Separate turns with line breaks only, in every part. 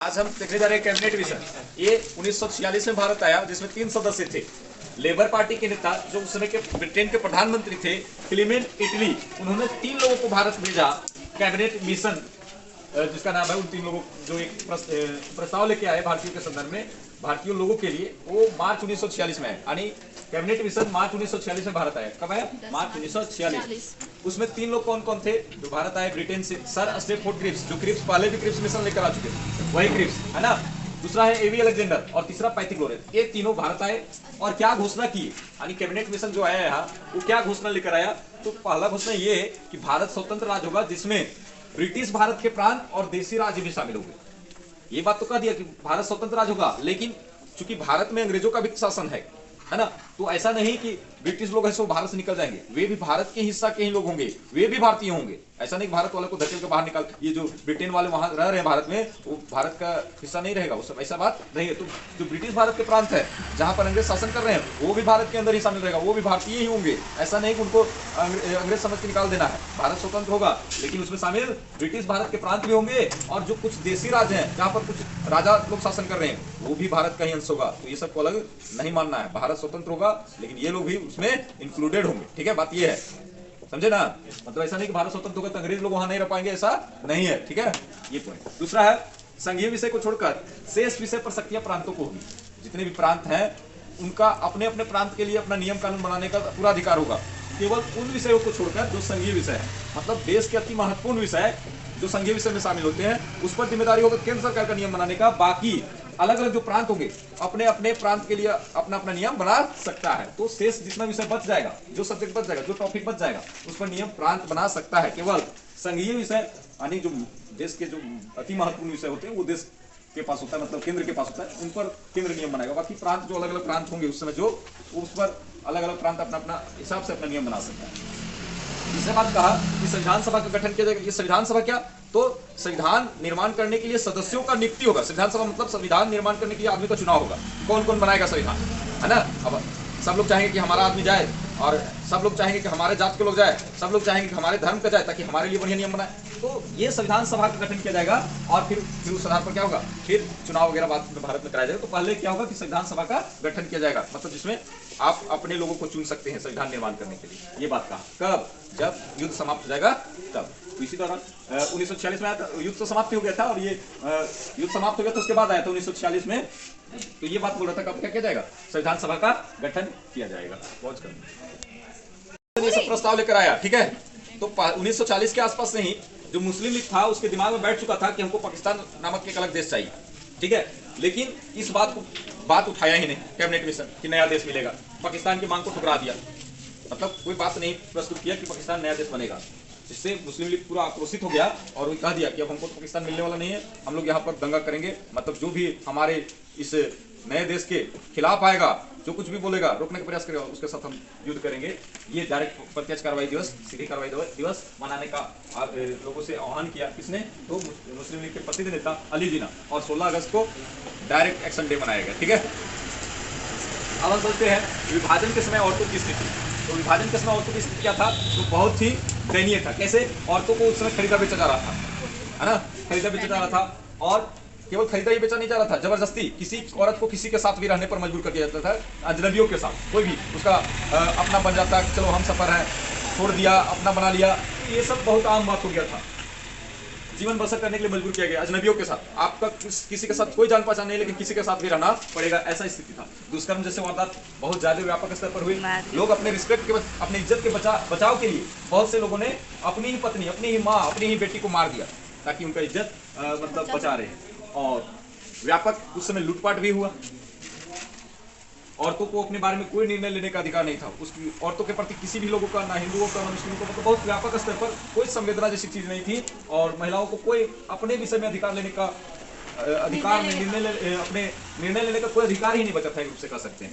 आज हम देखने जा रहे हैं कैबिनेट मिशन। ये 1946 में भारत आया, जिसमें 3 सदस्य थे। लेबर पार्टी के नेता जो उस समय के ब्रिटेन के प्रधानमंत्री थे क्लीमेंट इटली, उन्होंने 3 लोगों को भारत भेजा कैबिनेट मिशन, जिसका नाम है उन 3 लोगों जो एक प्रस्ताव लेके आए भारतीयों के संदर्भ में, भारतीय लोगों के लिए। वो मार्च 1946 में है, यानी कैबिनेट मिशन मार्च 1946 में भारत आया। कब आया? मार्च 1946। उसमें 3 लोग कौन कौन थे जो भारत आए ब्रिटेन से? सर स्टेफोर्ड क्रिप्स, जो क्रिप्स पहले भी क्रिप्स मिशन लेकर आ चुके थे, वही क्रिप्स है ना। दूसरा है एवी अलेक्जेंडर और तीसरा पैथिक। ये तीनों भारत आए और क्या घोषणा की, यानी कैबिनेट मिशन जो आया यहाँ वो क्या घोषणा लेकर आया? तो पहला घोषणा ये है कि भारत स्वतंत्र राज्य होगा, जिसमें ब्रिटिश भारत के प्रांत और देशी राज्य भी शामिल होंगे। ये बात तो कह दिया कि भारत स्वतंत्र राज्य होगा, लेकिन चूंकि भारत में अंग्रेजों का भी शासन है ना, तो ऐसा नहीं कि ब्रिटिश लोग ऐसे भारत से निकल जाएंगे, वे भी भारत के हिस्सा के ही लोग होंगे, वे भी भारतीय होंगे। ऐसा नहीं भारत वाले को धकेल के बाहर निकाल, ये जो ब्रिटेन वाले वहां रह रहे हैं भारत में, वो भारत का हिस्सा नहीं रहेगा, वो सब ऐसा बात नहीं है। तो जो ब्रिटिश भारत के प्रांत है जहां पर अंग्रेज शासन कर रहे हैं, वो भी भारत के अंदर ही शामिल रहेगा, वो भी भारतीय ही होंगे। ऐसा नहीं कि उनको अंग्रेज समझ के निकाल देना है। भारत स्वतंत्र होगा, लेकिन उसमें शामिल ब्रिटिश भारत के प्रांत भी होंगे, और जो कुछ देशी राज्य हैं जहां पर कुछ राजा लोग शासन कर रहे हैं, वो भी भारत का ही अंश होगा। तो ये सबको अलग नहीं मानना है। भारत स्वतंत्र होगा, लेकिन ये लोग भी उसमें इंक्लूडेड होंगे। ठीक है, बात ये है, समझे ना। मतलब ऐसा नहीं कि भारत स्वतंत्र होगा तो अंग्रेज लोग वहां नहीं रह पाएंगे, ऐसा नहीं है। ठीक है, ये पॉइंट। दूसरा है संघीय विषय को छोड़कर शेष विषय पर शक्तियां प्रांतों को होगी। जितने भी प्रांत हैं उनका अपने अपने प्रांत के लिए अपना नियम कानून बनाने का पूरा अधिकार होगा, केवल उन विषयों को छोड़कर जो संघीय विषय है, मतलब देश के अति महत्वपूर्ण विषय जो संघीय विषय में शामिल होते हैं, उस पर जिम्मेदारी होगा केंद्र सरकार का नियम बनाने का। बाकी अलग अलग जो प्रांत होंगे अपने अपने प्रांत के लिए अपना अपना नियम बना सकता है। तो शेष जितना विषय बच जाएगा, जो सब्जेक्ट बच जाएगा, जो टॉपिक बच जाएगा, उस पर नियम प्रांत बना सकता है। केवल संघीय विषय, यानी जो देश के जो अति महत्वपूर्ण विषय होते हैं वो देश के पास होता है, मतलब केंद्र के पास होता है, उन पर केंद्र नियम बनाएगा। बाकी प्रांत जो अलग अलग प्रांत होंगे उस समय, जो उस पर अलग अलग प्रांत अपना अपना हिसाब से अपना नियम बना सकता है। दूसरी बात कहा कि संविधान सभा का गठन किया जाएगा। ये संविधान सभा क्या? तो संविधान निर्माण करने के लिए सदस्यों का नियुक्ति होगा। संविधान सभा मतलब संविधान निर्माण करने के लिए आदमी का चुनाव होगा। कौन कौन बनाएगा संविधान, है ना। अब सब लोग चाहेंगे कि हमारा आदमी जाए, और सब लोग चाहेंगे कि हमारे जात के लोग जाए, सब लोग चाहेंगे कि हमारे धर्म का जाए, ताकि हमारे लिए बढ़िया नियम बनाए। तो ये संविधान सभा का गठन किया जाएगा, और फिर उस आधार पर क्या होगा, फिर चुनाव वगैरह बात भारत में कराया जाएगा। तो पहले क्या होगा कि संविधान सभा का गठन किया जाएगा, मतलब जिसमें आप अपने लोगों को चुन सकते हैं संविधान निर्माण करने के लिए। ये बात कहा कब? जब युद्ध समाप्त हो जाएगा तब। तो इसी दौरान 1946 में आया था, युद्ध तो समाप्त हो गया था, और ये युद्ध समाप्त हो गया तो उसके बाद आया था 1946 में। तो ये बात बोल रहा था कब क्या किया जाएगा, संविधान सभा का गठन किया जाएगा। बहुत ये सब प्रस्ताव लेकर आया। ठीक है, तो 1940 के आसपास से ही जो मुस्लिम लीग था उसके दिमाग में बैठ चुका था कि हमको पाकिस्तान नामक एक अलग देश चाहिए। ठीक है, लेकिन इस बात उठाया ही नहीं कैबिनेट मिशन कि नया देश मिलेगा। पाकिस्तान की मांग को ठुकरा दिया, मतलब कोई बात नहीं प्रस्तुत किया कि पाकिस्तान नया देश बनेगा। जिससे मुस्लिम लीग पूरा आक्रोशित हो गया और कह दिया कि अब हमको तो पाकिस्तान मिलने वाला नहीं है, हम लोग यहाँ पर दंगा करेंगे। मतलब जो भी हमारे इस नए देश के खिलाफ आएगा, जो कुछ भी बोलेगा, रोकने का प्रयास करेगा, उसके साथ हम युद्ध करेंगे। ये डायरेक्ट प्रत्यक्ष कार्रवाई दिवस, सीधी कार्रवाई दिवस मनाने का लोगों से आह्वान किया। किसने? तो मुस्लिम लीग के प्रसिद्ध नेता अली जिन्ना। और 16 अगस्त को डायरेक्ट एक्शन डे मनाया गया। ठीक है, अब हम बोलते हैं विभाजन के समय औरतों की स्थिति। तो विभाजन के समय औरतों की स्थिति क्या था? तो बहुत ही दयनीय था। कैसे? औरतों को उस समय खरीदा बेचा जा रहा था, है ना, खरीदा बेचा जा रहा था। और केवल खरीदा ही बेचा नहीं जा रहा था, जबरदस्ती किसी औरत को किसी के साथ भी रहने पर मजबूर कर दिया जाता था। अजनबियों के साथ कोई भी उसका अपना बन जाता, चलो हम सफर है, छोड़ दिया, अपना बना लिया। ये सब बहुत आम बात हो गया था। जीवन बसर करने के लिए मजबूर किया गया अजनबियों के साथ। आपका किसी के साथ कोई जान पहचान नहीं, लेकिन किसी के साथ भी रहना पड़ेगा, ऐसा स्थिति था। दुष्कर्म जैसे वारदात बहुत ज्यादा व्यापक स्तर पर हुई। लोग अपने रिस्पेक्ट के, अपनी इज्जत के बचाव के लिए बहुत से लोगों ने अपनी ही पत्नी, अपनी ही माँ, अपनी ही बेटी को मार दिया, ताकि उनका इज्जत मतलब बचा रहे। और व्यापक उस समय लूटपाट भी हुआ। औरतों को अपने बारे में कोई निर्णय लेने का अधिकार नहीं था। उसकी औरतों के प्रति किसी भी लोगों का, ना हिंदुओं का, ना मुस्लिमों का, मतलब बहुत व्यापक स्तर पर कोई संवेदना जैसी चीज नहीं थी। और महिलाओं को कोई अपने विषय में अधिकार लेने का अधिकार, अपने निर्णय लेने का कोई अधिकार ही नहीं बचा था, एक रूप से कह सकते हैं।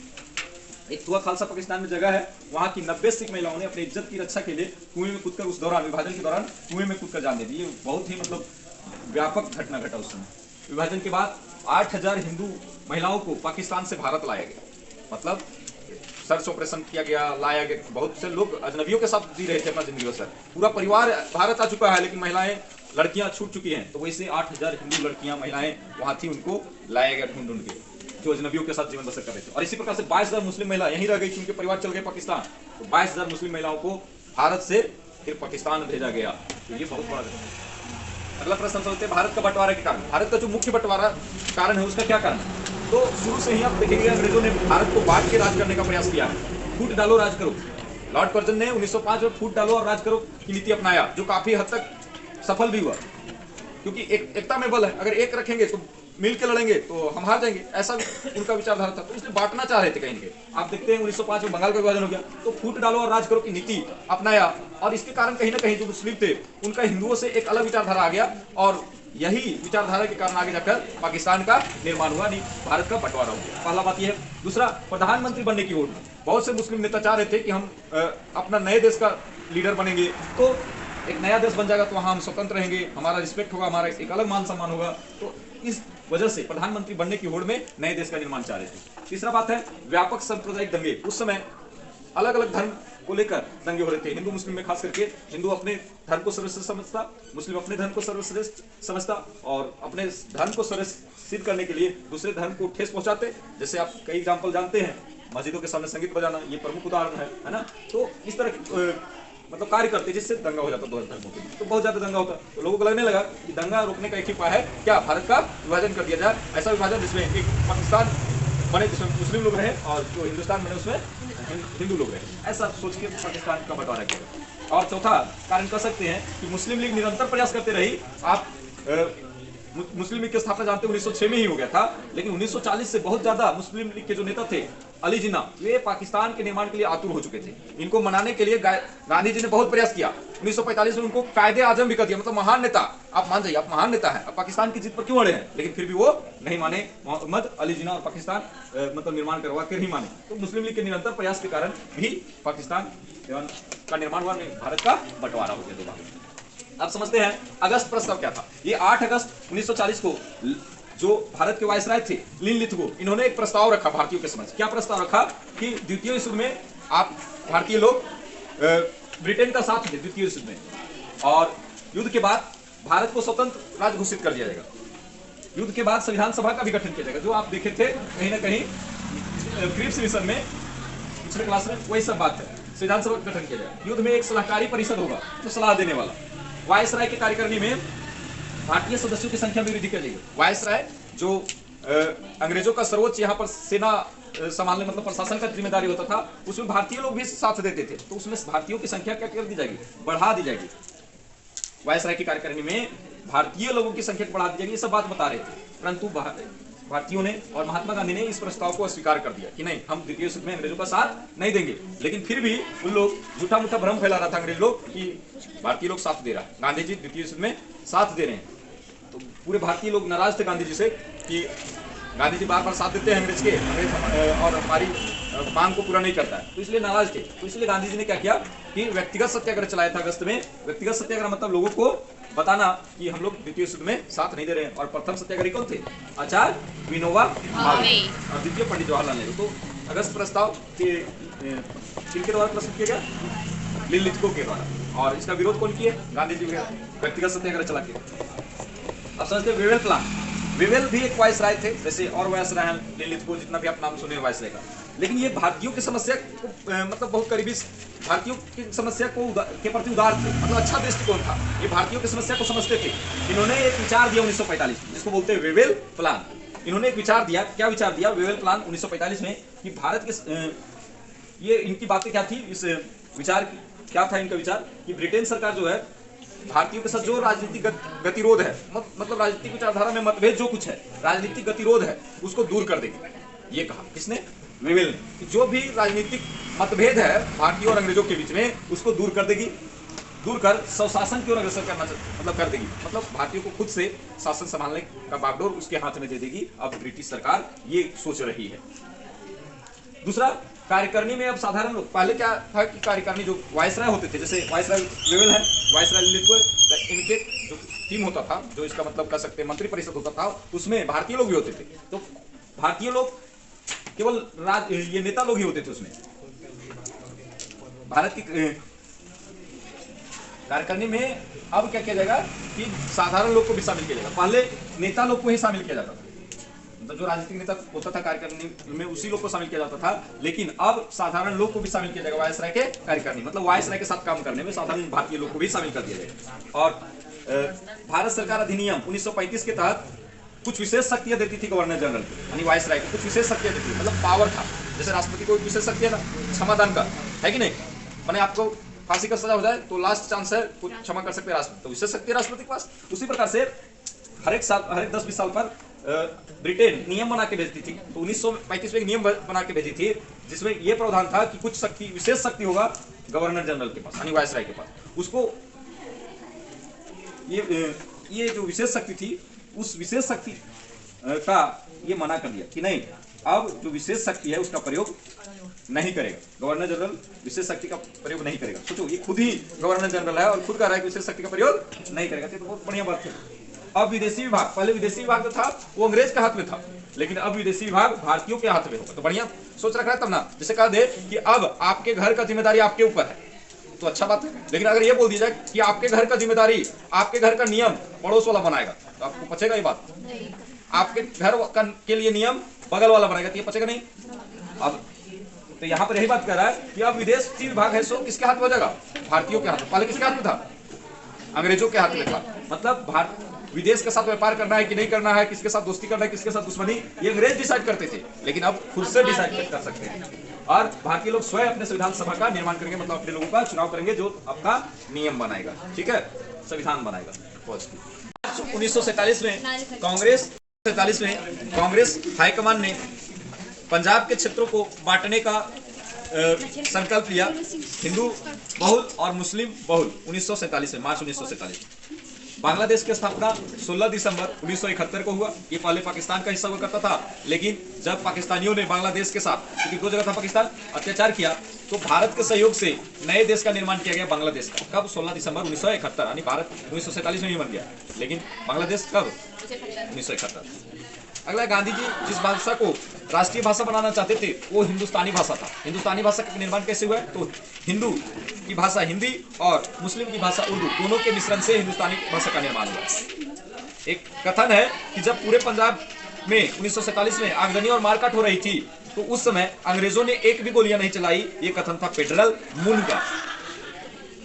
एक तुआ खालसा पाकिस्तान में जगह है, वहाँ की 90 सिख महिलाओं ने अपनी इज्जत की रक्षा के लिए कुएं में कूदकर, उस दौरान विभाजन के दौरान कुएं में कूदकर जान दे दी। ये बहुत ही मतलब व्यापक घटना घटा उस समय। विभाजन के बाद 8000 हिंदू महिलाओं को पाकिस्तान से भारत लाया गया, मतलब सर्च ऑपरेशन किया गया, लाया गया। बहुत से लोग अजनबियों के साथ जी रहे थे अपना जिंदगी बसर। पूरा परिवार भारत आ चुका है, लेकिन महिलाएं लड़कियां छूट चुकी हैं, तो वैसे 8000 हिंदू लड़कियां महिलाएं वहां थी, उनको लाया गया ढूंढ ढूंढ के, जो अजनबियों के साथ जीवन बसर कर रहे थे। और इसी प्रकार से 22,000 मुस्लिम महिला यहीं रह गई, उनके परिवार चल गए पाकिस्तान। तो 22,000 मुस्लिम महिलाओं को भारत से फिर पाकिस्तान भेजा गया। तो ये बहुत बड़ा। अगला प्रश्न समझते हैं भारत का बंटवारा के कारण। भारत का जो मुख्य बंटवारा कारण है, उसका क्या कारण है? तो शुरू से ही आप देखेंगे अंग्रेजों ने भारत को बांट के राज करने का प्रयास किया है। फूट डालो राज करो। लॉर्ड कर्जन ने 1905 में फूट डालो और राज करो की नीति अपनाया, जो काफी हद तक सफल भी हुआ, क्योंकि एकता में बल है। अगर एक रखेंगे तो मिल के लड़ेंगे तो हम हार जाएंगे, ऐसा उनका विचारधारा था। तो इसलिए बांटना चाह रहे थे कहीं के। आप देखते हैं 1905 में बंगाल का विभाजन हो गया, तो फूट डालो और राज करो की नीति अपनाया, और इसके कारण कहीं ना कहीं जो मुस्लिम थे उनका हिंदुओं से एक अलग विचारधारा आ गया, और यही विचारधारा के कारण आगे जाकर पाकिस्तान का निर्माण हुआ, नहीं भारत का बंटवारा हो गया। पहला बात यह है। दूसरा, प्रधानमंत्री बनने की ओर बहुत से मुस्लिम नेता चाह रहे थे कि हम अपना नए देश का लीडर बनेंगे, तो एक नया देश बन जाएगा, तो वहां हम स्वतंत्र रहेंगे, हमारा रिस्पेक्ट होगा, हमारा एक अलग मान सम्मान होगा। तो इस वजह से प्रधानमंत्री बनने की होड़ में नए देश का निर्माण चाह रहे थे। तीसरा बात है व्यापक सांप्रदायिक दंगे। उस समय अलग अलग धर्म को लेकर दंगे हो रहे थे, हिंदू मुस्लिम में खास करके। हिंदू अपने धर्म को सर्वश्रेष्ठ समझता, मुस्लिम अपने धर्म को सर्वश्रेष्ठ समझता, और अपने धर्म को सर्वश्रेष्ठ सिद्ध करने के लिए दूसरे धर्म को ठेस पहुंचाते। जैसे आप कई एग्जाम्पल जानते हैं, मस्जिदों के सामने संगीत बजाना, ये प्रमुख उदाहरण है ना। तो इस तरह मतलब कार्य करते, जिससे दंगा हो जाता दो धर्मों के बीच। तो बहुत ज्यादा दंगा होता, तो लोगों को लगने लगा कि दंगा रोकने का एक ही उपाय है, क्या भारत का विभाजन कर दिया जाए। ऐसा विभाजन जिसमें एक पाकिस्तान बने, जिसमें मुस्लिम लोग रहे, और जो हिंदुस्तान बने उसमें हिंदू लोग रहे। ऐसा सोच के पाकिस्तान का बंटवारा किया। और चौथा कारण कह सकते हैं कि मुस्लिम लीग निरंतर प्रयास करते रही। आप मुस्लिम लीग की स्थापना जानते हैं 1906 में ही हो गया था, लेकिन 1940 से बहुत ज्यादा मुस्लिम लीग के जो नेता थे अली जिन्ना, वे पाकिस्तान के निर्माण के लिए आतुर हो चुके थे। इनको मनाने के लिए गांधी जी ने बहुत प्रयास किया। 1945 में उनको कायदे आजम भी कर दिया, मतलब महान नेता। आप मान जाइए, आप महान नेता हैं, अब पाकिस्तान की जीत पर क्यों अड़े हैं, लेकिन फिर भी वो नहीं माने। मोहम्मद अली जिन्ना और पाकिस्तान मतलब निर्माण करवा के नहीं माने। तो मुस्लिम लीग के निरंतर प्रयास के कारण भी पाकिस्तान का निर्माण हुआ, भारत का बंटवारा हो गया दोबारा। अब समझते हैं अगस्त प्रस्ताव क्या था। ये 8 अगस्त 1940 को जो भारत के वायसराय थे लिन लिथगो, इन्होंने एक प्रस्ताव रखा भारतीयों के समझ। क्या प्रस्ताव रखा कि द्वितीय विश्व में आप भारतीय लोग ब्रिटेन का साथ थे द्वितीय विश्व में, और युद्ध के बाद भारत को स्वतंत्र राज्य घोषित कर दिया जाएगा। युद्ध के बाद संविधान सभा का भी गठन किया जाएगा, जो आप देखे थे कहीं ना कहीं क्रिप्स मिशन में पिछले क्लास में, वही सब बात है। संविधान सभा का गठन किया जाएगा। युद्ध में एक सलाहकारी परिषद होगा, जो सलाह देने वाला। वायसराय के कार्यकारिणी में भारतीय सदस्यों की संख्या में वृद्धि कर जाएगी। वायसराय जो अंग्रेजों का सर्वोच्च यहाँ पर सेना संभालने मतलब प्रशासन का जिम्मेदारी होता था, उसमें भारतीय लोग भी साथ देते थे। तो उसमें भारतीयों की संख्या क्या कर दी जाएगी, बढ़ा दी जाएगी। वायसराय की कार्यकारिणी में भारतीय लोगों की संख्या बढ़ा दी जाएगी, ये सब बात बता रहे थे। परंतु भारतीयों ने और महात्मा गांधी ने इस प्रस्ताव को अस्वीकार कर दिया कि नहीं, हम द्वितीय विश्व में अंग्रेजों का साथ नहीं देंगे। लेकिन फिर भी उन लोग झूठा मूठा भ्रम फैला रहा था अंग्रेज लोग कि भारतीय लोग साथ दे रहा है, गांधी जी द्वितीय विश्व में साथ दे रहे हैं। तो पूरे भारतीय लोग नाराज थे गांधी जी से कि गांधी जी बार बार साथ देते हैं अंग्रेज के, अंग्रेज और हमारी मांग को पूरा नहीं करता है, तो इसलिए नाराज थे। तो इसलिए गांधी जी ने क्या किया कि व्यक्तिगत सत्याग्रह चलाया था अगस्त में। व्यक्तिगत सत्याग्रह मतलब लोगों को बताना कि हम लोग द्वितीय विश्व में साथ नहीं दे रहे हैं। और प्रथम सत्याग्रही कौन थे, आचार्य विनोबा भावे, और द्वितीय पंडित जवाहरलाल नेहरू। तो अगस्त प्रस्ताव किनके द्वारा प्रस्तुत किया गया, लिन लिथगो के द्वारा। और इसका विरोध कौन किया, गांधी जी व्यक्तिगत सत्याग्रह चला के। अब समझते हैं वेवेल प्लान। वेवेल भी एक वायसराय थे, जैसे और वायसराय हैं, लिन लिथगो जितना भी आप नाम सुने वायसराय का। लेकिन ये भारतीयों की समस्या को मतलब बहुत करीबी, भारतीयों की समस्या को के प्रति उदार थे, मतलब अच्छा दृष्टिकोण था। ये भारतीयों की समस्या को समझते थे। इन्होंने एक विचार दिया 1945 में, जिसको बोलते हैं वेवेल प्लान। इन्होंने एक विचार दिया, क्या विचार दिया वेवेल प्लान 1945 में, कि भारत के ये इनकी बातें क्या थी, इस विचार क्या था इनका विचार, कि ब्रिटेन सरकार जो है भारतीयों के साथ जो राजनीतिक गतिरोध है, मतलब राजनीतिक विचारधारा में मतभेद जो कुछ है, राजनीतिक गतिरोध है, उसको दूर कर देगी। ये कहा किसने, वेवेल ने, कि जो भी राजनीतिक मतभेद है भारतीयों और अंग्रेजों के बीच में, उसको दूर कर देगी, दूर कर स्वशासन की ओर अग्रसर करना मतलब कर देगी। मतलब भारतीयों को खुद से शासन संभालने का बागडोर उसके हाथ में दे देगी। अब ब्रिटिश सरकार ये सोच रही है। दूसरा, कार्यकारिणी में अब साधारण लोग, पहले क्या था कि कार्यकारिणी जो वायसराय होते थे, जैसे वायसराय वेवेल है, वायसराय लिथगो, इनके जो टीम होता था, जो इसका मतलब कह सकते हैं मंत्री परिषद होता था, उसमें भारतीय लोग भी होते थे। तो भारतीय लोग केवल ये नेता लोग ही होते थे उसमें। भारत की कार्यकारिणी में अब क्या किया जाएगा कि साधारण लोग को भी शामिल किया जाएगा। पहले नेता लोग को ही शामिल किया जाता था, मतलब जो राजनीतिक नेता होता था कार्यकारिणी में उसी लोग को शामिल किया जाता था, लेकिन अब साधारण लोग को भी शामिल किया जाएगा वायसराय के कार्यकारिणी, मतलब वायसराय के साथ काम करने में साधारण भारतीय लोग को भी शामिल कर दिया जाएगा। और भारत सरकार अधिनियम 1935 के तहत कुछ विशेष शक्तियां देती थी गवर्नर जनरल को, यानी वायसराय को कुछ विशेष शक्तियां देती थी, मतलब पावर था। जैसे राष्ट्रपति को विशेष शक्ति है ना क्षमादान का, है कि नहीं, मैंने आपको फांसी का सजा हो जाए तो लास्ट चांस है कुछ क्षमा कर सकते हैं राष्ट्रपति, तो विशेष शक्ति राष्ट्रपति के पास। उसी प्रकार से हर एक 10-20 साल पर ब्रिटेन नियम बना के भेजती थी, तो 1935 में एक नियम बना के भेजी थी जिसमें यह प्रावधान था कि कुछ शक्ति विशेष शक्ति होगा गवर्नर जनरल के पास, यानी वायसराय के पास। उसको ये जो विशेष शक्ति थी उस विशेष शक्ति का ये मना कर दिया कि नहीं, अब जो विशेष शक्ति है उसका प्रयोग नहीं करेगा, गवर्नर जनरल विशेष शक्ति का प्रयोग नहीं करेगा। सोचो, ये खुद ही गवर्नर जनरल है और खुद कह रहा है कि विशेष शक्ति का प्रयोग नहीं करेगा, तो बहुत बढ़िया बात है। अब विदेशी विभाग, पहले विदेशी विभाग जो था वो अंग्रेज के हाथ में था, लेकिन अब विदेशी विभाग भारतीयों के हाथ में होगा, तो बढ़िया सोच रखा है तब ना। जैसे कह दे कि अब आपके घर का जिम्मेदारी आपके ऊपर है तो अच्छा बात है, लेकिन अगर ये बोल दिया जाए कि आपके घर का जिम्मेदारी, आपके घर का नियम पड़ोस वाला बनाएगा, तो आपको पचेगा ये बात? आपके घर के लिए नियम बगल वाला बनाएगा तो ये पचेगा नहीं। अब तो यहाँ पर यही बात कर रहा है कि अब विदेशी विभाग है सो किसके हाथ में हो जाएगा? भारतीयों के हाथ में। पहले किसके हाथ में था? अंग्रेजों के हाथ में था। मतलब भारत विदेश के साथ व्यापार करना है कि नहीं करना है, किसके साथ दोस्ती करना है, किसके साथ दुश्मनी, ये अंग्रेज डिसाइड करते थे, लेकिन अब खुद से डिसाइड कर सकते हैं। और भारतीय लोग स्वयं अपने संविधान सभा का निर्माण करेंगे, मतलब अपने लोगों का चुनाव करेंगे जो आपका नियम बनाएगा, ठीक है, संविधान बनाएगा। 1947 में कांग्रेस हाईकमान ने पंजाब के क्षेत्रों को बांटने का संकल्प लिया, हिंदू बहुल और मुस्लिम बहुल। 1947 में, मार्च 1947। बांग्लादेश की स्थापना 16 दिसंबर 1971 को हुआ। ये पहले पाकिस्तान का हिस्सा हुआ करता था, लेकिन जब पाकिस्तानियों ने बांग्लादेश के साथ, क्योंकि दो जगह था पाकिस्तान, अत्याचार किया, तो भारत के सहयोग से नए देश का निर्माण किया गया बांग्लादेश का। कब? 16 दिसंबर 1971, यानी भारत 1947 में ही बन गया, लेकिन बांग्लादेश कब? 1971। अगला, गांधी जी जिस भाषा को राष्ट्रीय भाषा बनाना चाहते थे वो हिंदुस्तानी भाषा था। हिंदुस्तानी भाषा का निर्माण कैसे हुआ? तो हिंदू की भाषा हिंदी और मुस्लिम की भाषा उर्दू, दोनों के मिश्रण से हिंदुस्तानी भाषा का निर्माण हुआ। एक कथन है कि जब पूरे पंजाब में 1947 में आगजनी और मारकाट हो रही थी, तो उस समय अंग्रेजों ने एक भी गोलियां नहीं चलाई। ये कथन था फेडरल मूल का।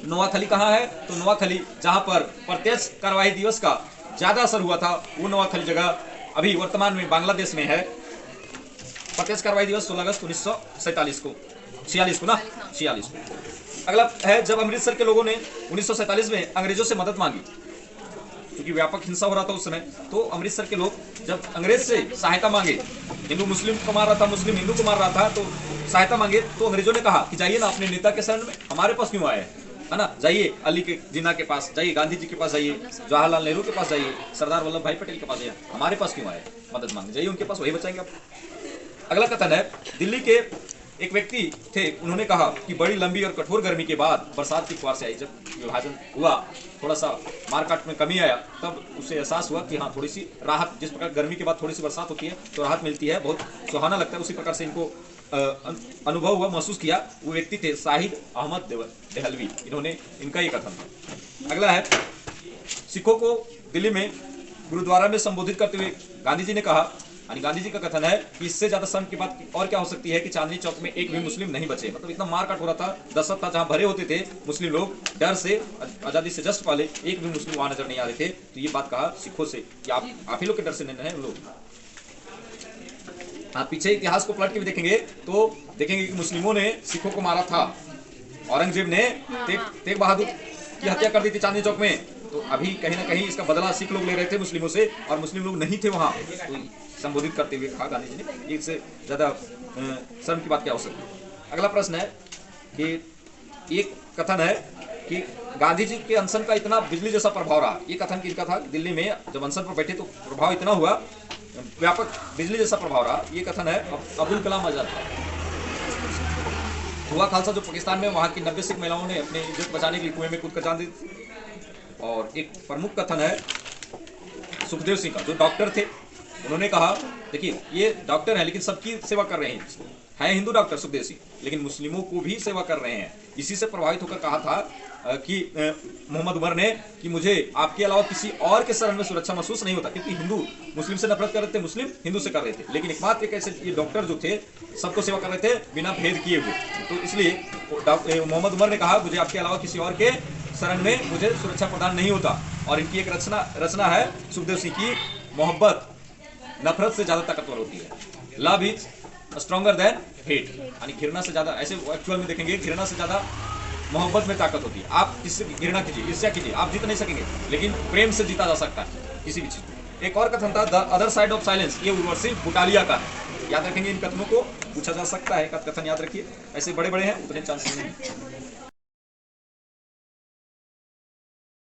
नोआखली कहाँ है? तो नोआखली जहां पर प्रत्यक्ष कार्रवाई दिवस का ज्यादा असर हुआ था, वो नोआखली जगह अभी वर्तमान में बांग्लादेश में है। प्रत्यक्ष कार्रवाई दिवस 16 अगस्त 1947 को, 46 को ना, 46 को। अगला है, जब अमृतसर के लोगों ने 1947 में अंग्रेजों से मदद मांगी, क्योंकि व्यापक हिंसा हो रहा था उस समय, तो अमृतसर के लोग जब अंग्रेज से सहायता मांगे, हिंदू मुस्लिम को मार रहा था, मुस्लिम हिंदू को मार रहा था, तो सहायता मांगे, तो अंग्रेजों ने कहा कि जाइए ना अपने नेता के शरण में, हमारे पास क्यों आए है ना, जाइए अली के जिन्ना के पास जाइए, गांधी जी के पास जाइए, जवाहरलाल नेहरू के पास जाइए, सरदार वल्लभ भाई पटेल के पास जाइए, हमारे पास क्यों आए मदद मांगने, जाइए उनके पास, वही बचाएंगे आप। अगला कथन है, दिल्ली के एक व्यक्ति थे, उन्होंने कहा कि बड़ी लंबी और कठोर गर्मी के बाद बरसात की फुहार से आई। जब विभाजन हुआ, थोड़ा सा मारकाट में कमी आया, तब उसे एहसास हुआ कि हाँ, थोड़ी सी राहत, जिस प्रकार गर्मी के बाद थोड़ी सी बरसात होती है तो राहत मिलती है, बहुत सुहाना लगता है, उसी प्रकार से इनको अनुभव हुआ, महसूस किया। वो व्यक्ति थे शाहिद अहमद देहलवी, इन्होंने, इनका ये कथन था। अगला है, सिखों को दिल्ली में गुरुद्वारा में संबोधित करते हुए गांधी जी ने कहा, यानी गांधी जी का कथन है कि इससे ज्यादा शर्म की बात और क्या हो सकती है कि चांदनी चौक में एक भी मुस्लिम नहीं बचे। मतलब इतना मारकाट हो रहा था, दहशत था, जहां भरे होते थे मुस्लिम लोग, डर से, आजादी से जस्ट पहले एक भी मुस्लिम वहां नजर नहीं आ रहे थे। तो ये बात कहा सिखों से कि आप ही लोग के डर से नहीं है लोग। हाँ, पीछे इतिहास को पलट के भी देखेंगे तो देखेंगे कि मुस्लिमों ने सिखों को मारा था। औरंगजेब ने तेग बहादुर की हत्या कर दी थी चांदनी चौक में, तो अभी कहीं ना कहीं इसका बदला सिख लोग ले रहे थे मुस्लिमों से, और मुस्लिम लोग नहीं थे वहां। तो संबोधित करते हुए कहा गांधी जी ने, इससे ज्यादा शर्म की बात क्या हो सकती है। अगला प्रश्न है कि एक कथन है कि गांधी जी के अनशन का इतना बिजली जैसा प्रभाव रहा। ये कथन किनका था? दिल्ली में जब अनशन पर बैठे तो प्रभाव इतना हुआ, व्यापक बिजली जैसा प्रभाव रहा। ये कथन है अब्दुल कलाम आजाद का। हुआ खालसा जो पाकिस्तान में, वहां की 90 सिख महिलाओं ने अपनी इज्जत बचाने के लिए कुएं में कूद कर जान दी। और एक प्रमुख कथन है सुखदेव सिंह का, जो डॉक्टर थे। उन्होंने कहा, देखिए ये डॉक्टर हैं लेकिन सबकी सेवा कर रहे हैं हिंदू डॉक्टर सुखदेव सिंह, लेकिन मुस्लिमों को भी सेवा कर रहे हैं। इसी से प्रभावित होकर कहा था मोहम्मद उमर ने कि मुझे आपके अलावा किसी और के शरण में सुरक्षा महसूस नहीं होता, क्योंकि हिंदू मुस्लिम से नफरत कर रहे थे, मुस्लिम हिंदू से कर रहे थे, लेकिन एकमात्र एक ऐसे ये डॉक्टर जो थे सबको सेवा कर रहे थे बिना भेद किए हुए। तो इसलिए मोहम्मद उमर ने कहा मुझे आपके अलावा किसी और के शरण में मुझे सुरक्षा प्रदान नहीं होता। और इनकी एक रचना है सुखदेव सिंह की, मोहब्बत नफरत से ज्यादा ताकतवर होती है, love is stronger than hate, यानी घृणा से ज्यादा, ऐसे एक्चुअल में देखेंगे घृणा से ज्यादा मोहब्बत में ताकत होती है। आप किससे घृणा कीजिए, ईर्ष्या कीजिए, आप जीत नहीं सकेंगे, लेकिन प्रेम से जीता जा सकता है किसी भी चीज को। एक और कथन था the other side of silence, ये उर्वशी बुटालिया का है, याद रखेंगे इन कथनों को, पूछा जा सकता है, कथन याद रखिए, ऐसे बड़े बड़े हैं उतने चांसेस नहीं।